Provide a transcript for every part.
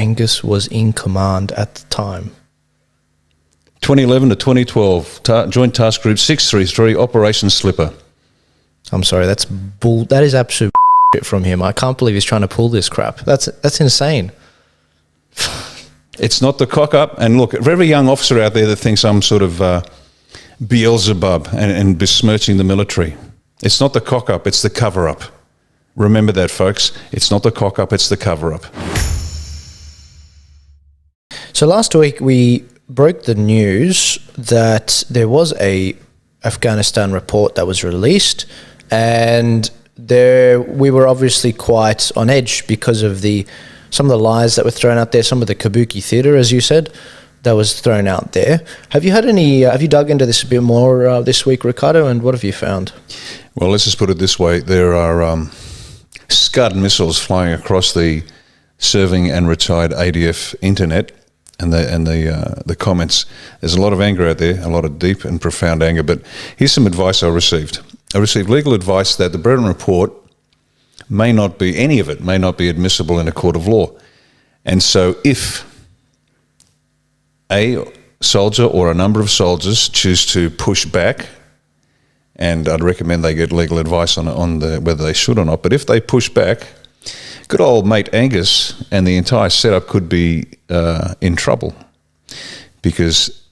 Angus was in command at the time? 2011 to 2012, Joint Task Group 633, Operation Slipper. I'm sorry, that is absolute shit from him. I can't believe he's trying to pull this crap. That's insane. It's not the cock up. And look, for every young officer out there that thinks I'm sort of Beelzebub and besmirching the military, it's not the cock up, it's the cover up. Remember that, folks. It's not the cock up, it's the cover up. So last week we broke the news that there was a Afghanistan report that was released, and we were obviously quite on edge because of some of the lies that were thrown out there, some of the kabuki theatre, as you said, that was thrown out there. Have you dug into this a bit more this week, Riccardo, and what have you found? Well, let's just put it this way. There are Scud missiles flying across the serving and retired ADF internet, and the comments. There's a lot of anger out there, a lot of deep and profound anger, but here's some advice I received. I received legal advice that the Breton report any of it may not be admissible in a court of law. And so if a soldier or a number of soldiers choose to push back, and I'd recommend they get legal advice on whether they should or not, but if they push back, good old mate Angus and the entire setup could be in trouble, because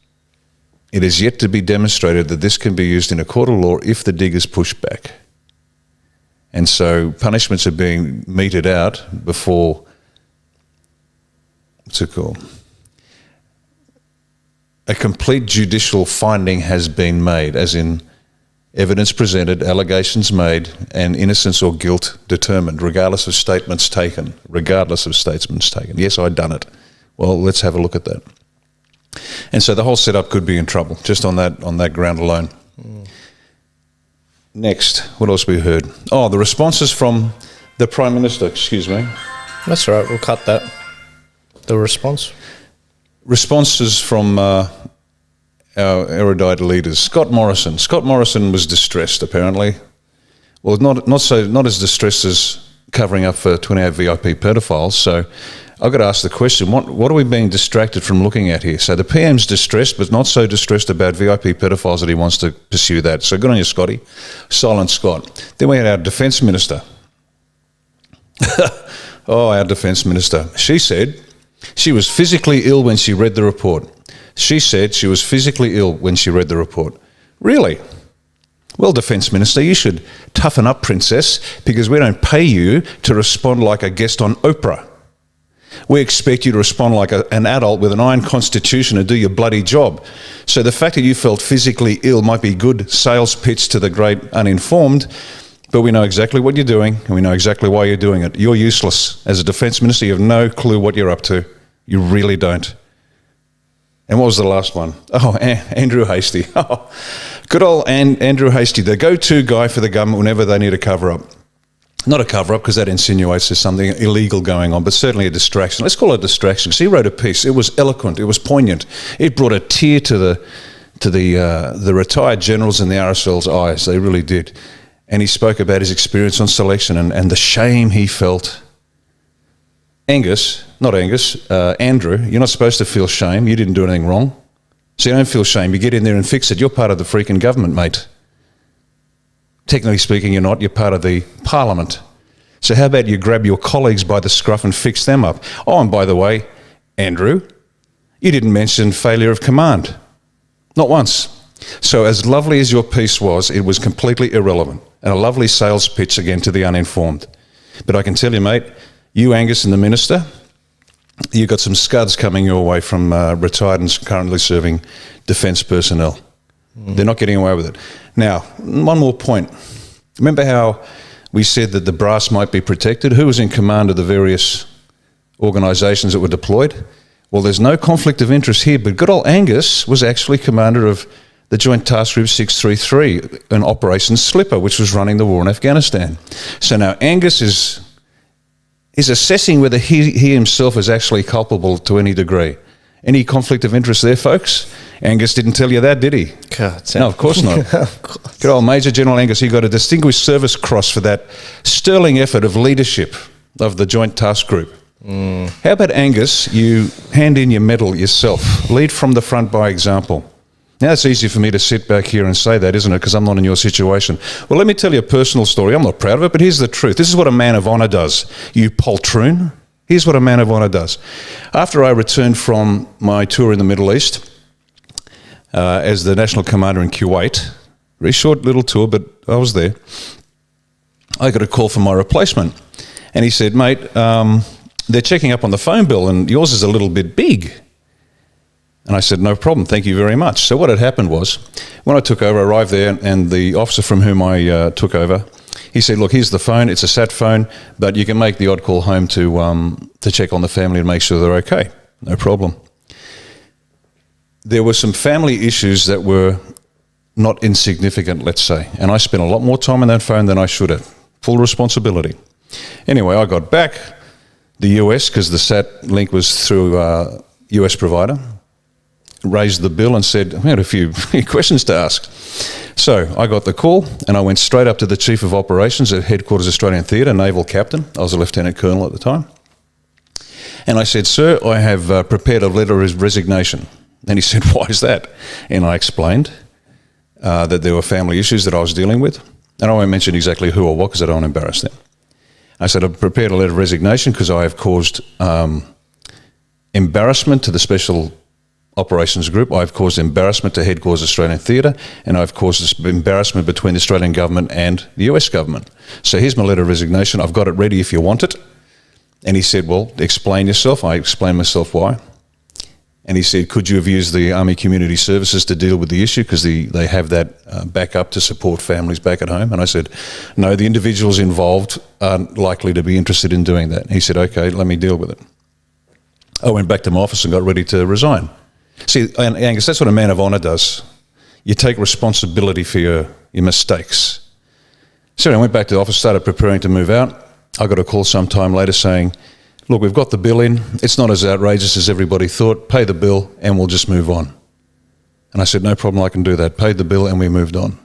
it is yet to be demonstrated that this can be used in a court of law if the diggers push back. And so punishments are being meted out before, what's it called? A complete judicial finding has been made, as in evidence presented, allegations made, and innocence or guilt determined, regardless of statements taken. Yes, I'd done it. Well, let's have a look at that. And so the whole setup could be in trouble, just on that ground alone. Next, what else we heard? Oh, the responses from the Prime Minister, excuse me. That's all right, we'll cut that. The responses from our erudite leaders. Scott Morrison was distressed, apparently. Well, not as distressed as covering up for 28 VIP pedophiles. So I've got to ask the question, what are we being distracted from looking at here? So the PM's distressed, but not so distressed about VIP pedophiles that he wants to pursue that. So good on you, Scotty. Silent Scott. Then we had our Defence Minister. Our Defence Minister. She said she was physically ill when she read the report. She said she was physically ill when she read the report. Really? Well, Defence Minister, you should toughen up, princess, because we don't pay you to respond like a guest on Oprah. We expect you to respond like an adult with an iron constitution and do your bloody job. So the fact that you felt physically ill might be good sales pitch to the great uninformed, but we know exactly what you're doing and we know exactly why you're doing it. You're useless. As a Defence Minister, you have no clue what you're up to. You really don't. And what was the last one? Oh, Andrew Hastie. Oh, good old Andrew Hastie, the go-to guy for the government whenever they need a cover-up. Not a cover-up, because that insinuates there's something illegal going on, but certainly a distraction. Let's call it a distraction. So he wrote a piece. It was eloquent. It was poignant. It brought a tear to the retired generals in the RSL's eyes. They really did. And he spoke about his experience on selection and the shame he felt. Andrew, you're not supposed to feel shame. You didn't do anything wrong. So you don't feel shame. You get in there and fix it. You're part of the freaking government, mate. Technically speaking, you're not. You're part of the parliament. So how about you grab your colleagues by the scruff and fix them up? Oh, and by the way, Andrew, you didn't mention failure of command. Not once. So as lovely as your piece was, it was completely irrelevant. And a lovely sales pitch again to the uninformed. But I can tell you, mate, you, Angus, and the Minister, you got some scuds coming your way from retired and currently serving defence personnel. They're not getting away with it. Now, one more point. Remember how we said that the brass might be protected? Who was in command of the various organisations that were deployed? Well, there's no conflict of interest here, but good old Angus was actually commander of the Joint Task Group 633 in Operation Slipper, which was running the war in Afghanistan. So now Angus is assessing whether he himself is actually culpable to any degree. Any conflict of interest there, folks? Angus didn't tell you that, did he? God, no, of course not. Of course. Good old Major General Angus, he got a Distinguished Service Cross for that sterling effort of leadership of the Joint Task Group. How about, Angus, you hand in your medal yourself? Lead from the front by example. Now, it's easy for me to sit back here and say that, isn't it? Because I'm not in your situation. Well, let me tell you a personal story. I'm not proud of it, but here's the truth. This is what a man of honour does. You poltroon. Here's what a man of honour does. After I returned from my tour in the Middle East as the national commander in Kuwait, very short little tour, but I was there, I got a call from my replacement. And he said, mate, they're checking up on the phone bill and yours is a little bit big. And I said, no problem, thank you very much. So what had happened was, when I took over, I arrived there and the officer from whom I took over, he said, look, here's the phone, it's a sat phone, but you can make the odd call home to check on the family and make sure they're okay. No problem. There were some family issues that were not insignificant, let's say, and I spent a lot more time on that phone than I should have. Full responsibility. Anyway, I got back the US, because the sat link was through a US provider, raised the bill and said, I had a few questions to ask. So I got the call and I went straight up to the Chief of Operations at Headquarters Australian Theatre, Naval Captain. I was a Lieutenant Colonel at the time. And I said, sir, I have prepared a letter of resignation. And he said, why is that? And I explained that there were family issues that I was dealing with. And I won't mention exactly who or what because I don't want to embarrass them. I said, I've prepared a letter of resignation because I have caused embarrassment to the Special Operations Group. I've caused embarrassment to Headquarters Australian Theatre, and I've caused this embarrassment between the Australian government and the US government. So here's my letter of resignation. I've got it ready if you want it. And he said, well, explain yourself. I explained myself why. And he said, could you have used the Army Community Services to deal with the issue because they have that backup to support families back at home? And I said, no, the individuals involved aren't likely to be interested in doing that. And he said, okay, let me deal with it. I went back to my office and got ready to resign. See, Angus, that's what a man of honour does. You take responsibility for your mistakes. So I went back to the office, started preparing to move out. I got a call sometime later saying, look, we've got the bill in. It's not as outrageous as everybody thought. Pay the bill and we'll just move on. And I said, no problem, I can do that. Paid the bill and we moved on.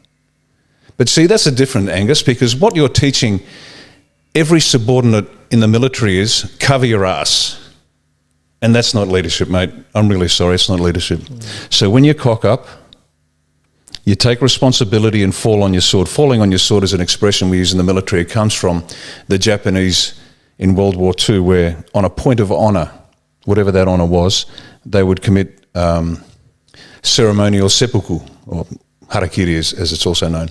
But see, that's a different, Angus, because what you're teaching every subordinate in the military is cover your ass. And that's not leadership, mate. I'm really sorry, it's not leadership. So when you cock up, you take responsibility and fall on your sword. Falling on your sword is an expression we use in the military. It comes from the Japanese in World War II, where on a point of honour, whatever that honour was, they would commit ceremonial seppuku, or harakiri as it's also known.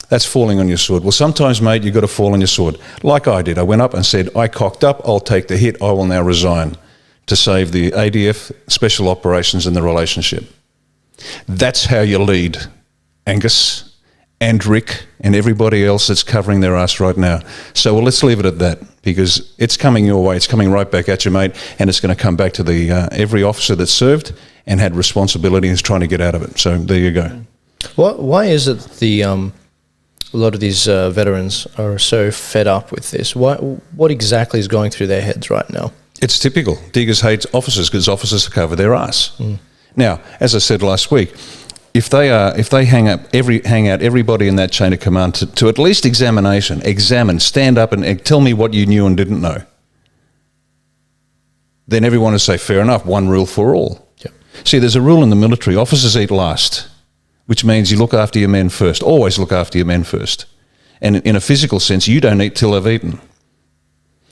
That's falling on your sword. Well, sometimes, mate, you've got to fall on your sword. Like I did. I went up and said, I cocked up, I'll take the hit, I will now resign to save the ADF, Special Operations and the relationship. That's how you lead, Angus and Rick and everybody else that's covering their ass right now. So well, let's leave it at that, because it's coming your way. It's coming right back at you, mate, and it's going to come back to the every officer that served and had responsibility and is trying to get out of it. So there you go. Why is it a lot of these veterans are so fed up with this? What exactly is going through their heads right now? It's typical. Diggers hate officers because officers cover their ass. Now, as I said last week, if they hang out everybody in that chain of command to at least examine, stand up and tell me what you knew and didn't know, then everyone will say, fair enough, one rule for all. Yep. See, there's a rule in the military, officers eat last, which means you look after your men first. Always look after your men first. And in a physical sense, you don't eat till they've eaten.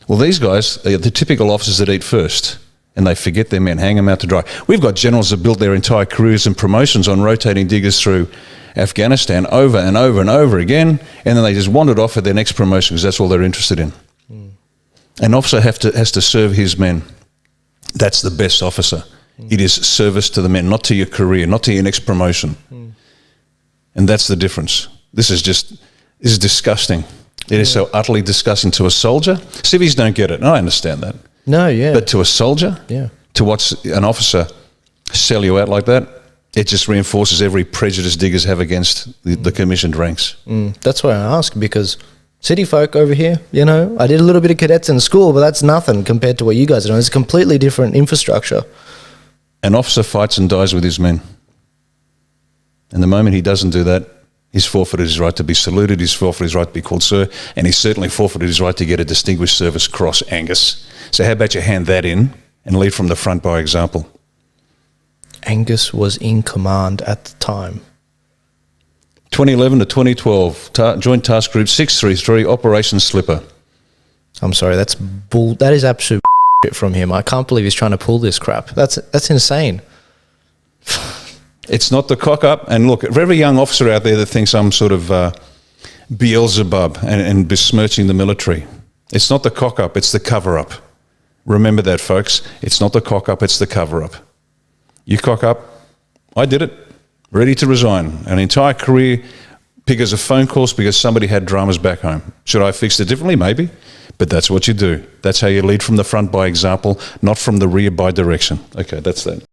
Well, these guys are the typical officers that eat first, and they forget their men, hang them out to dry. We've got generals that built their entire careers and promotions on rotating diggers through Afghanistan over and over and over again, and then they just wandered off for their next promotion because that's all they're interested in. An officer has to serve his men. That's the best officer. It is service to the men, not to your career, not to your next promotion. And that's the difference. This is disgusting. It is so utterly disgusting to a soldier. Civvies don't get it, and I understand that. No, yeah. But to a soldier, to watch an officer sell you out like that, it just reinforces every prejudice diggers have against the commissioned ranks. That's why I ask, because city folk over here, I did a little bit of cadets in school, but that's nothing compared to what you guys are doing. It's a completely different infrastructure. An officer fights and dies with his men. And the moment he doesn't do that, He's forfeited his right to be saluted, he's forfeited his right to be called sir, and he's certainly forfeited his right to get a Distinguished Service Cross, Angus. So how about you hand that in and lead from the front by example? Angus was in command at the time. 2011 to 2012, Joint Task Group 633, Operation Slipper. I'm sorry, that's bull. That is absolute shit from him. I can't believe he's trying to pull this crap. That's insane. It's not the cock up. And look, for every young officer out there that thinks I'm sort of Beelzebub and besmirching the military, it's not the cock up, it's the cover up. Remember that, folks. It's not the cock up, it's the cover up. You cock up, I did it, ready to resign. An entire career because of phone calls, because somebody had dramas back home. Should I have fixed it differently? Maybe. But that's what you do. That's how you lead from the front by example, not from the rear by direction. Okay, that's that.